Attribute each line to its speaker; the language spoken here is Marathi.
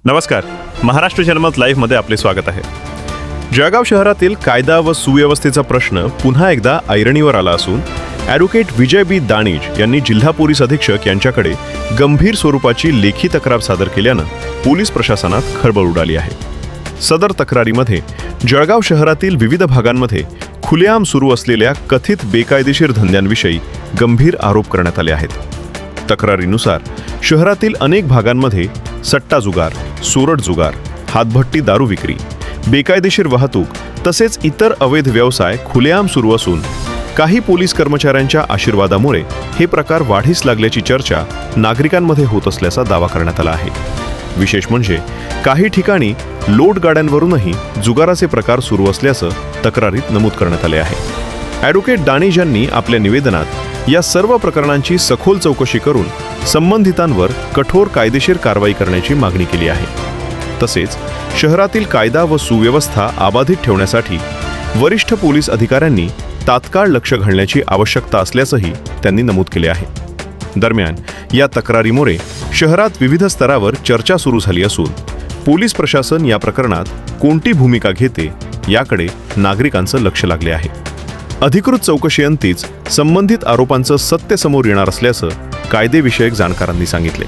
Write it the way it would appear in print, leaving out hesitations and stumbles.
Speaker 1: नमस्कार. महाराष्ट्र जनमत लाईव्हमध्ये आपले स्वागत आहे. जळगाव शहरातील कायदा व सुव्यवस्थेचा प्रश्न पुन्हा एकदा ऐरणीवर आला असून ॲडव्होकेट विजय बी दाणीज यांनी जिल्हा पोलीस अधीक्षक यांच्याकडे गंभीर स्वरूपाची लेखी तक्रार सादर केल्यानं पोलीस प्रशासनात खळबळ उडाली आहे. सदर तक्रारीमध्ये जळगाव शहरातील विविध भागांमध्ये खुलेआम सुरू असलेल्या कथित बेकायदेशीर धंद्यांविषयी गंभीर आरोप करण्यात आले आहेत. तक्रारीनुसार शहरातील अनेक भागांमध्ये सट्टा जुगार, सोरड जुगार, हातभट्टी दारू विक्री, बेकायदेशीर वाहतूक तसेच इतर अवैध व्यवसाय खुलेआम सुरू असून काही पोलीस कर्मचाऱ्यांच्या आशीर्वादामुळे हे प्रकार वाढीस लागल्याची चर्चा नागरिकांमध्ये होत असल्याचा दावा करण्यात आला आहे. विशेष म्हणजे काही ठिकाणी लोड गाड्यांवरूनही जुगाराचे प्रकार सुरू असल्याचं तक्रारीत नमूद करण्यात आले आहे. ॲडव्होकेट दाणीज यांनी आपल्या निवेदनात या सर्व प्रकरणांची सखोल चौकशी करून संबंधितांवर कठोर कायदेशीर कारवाई करण्याची मागणी केली आहे. तसेच शहरातील कायदा व सुव्यवस्था अबाधित ठेवण्यासाठी वरिष्ठ पोलीस अधिकाऱ्यांनी तात्काळ लक्ष घालण्याची आवश्यकता असल्याचंही त्यांनी नमूद केले आहे. दरम्यान या तक्रारीमुळे शहरात विविध स्तरावर चर्चा सुरू झाली असून पोलीस प्रशासन या प्रकरणात कोणती भूमिका घेते याकडे नागरिकांचं लक्ष लागले आहे. अधिकृत चौकशीअंतीच संबंधित आरोपांचं सत्य समोर येणार असल्याचं कायदेविषयक जाणकारांनी सांगितले.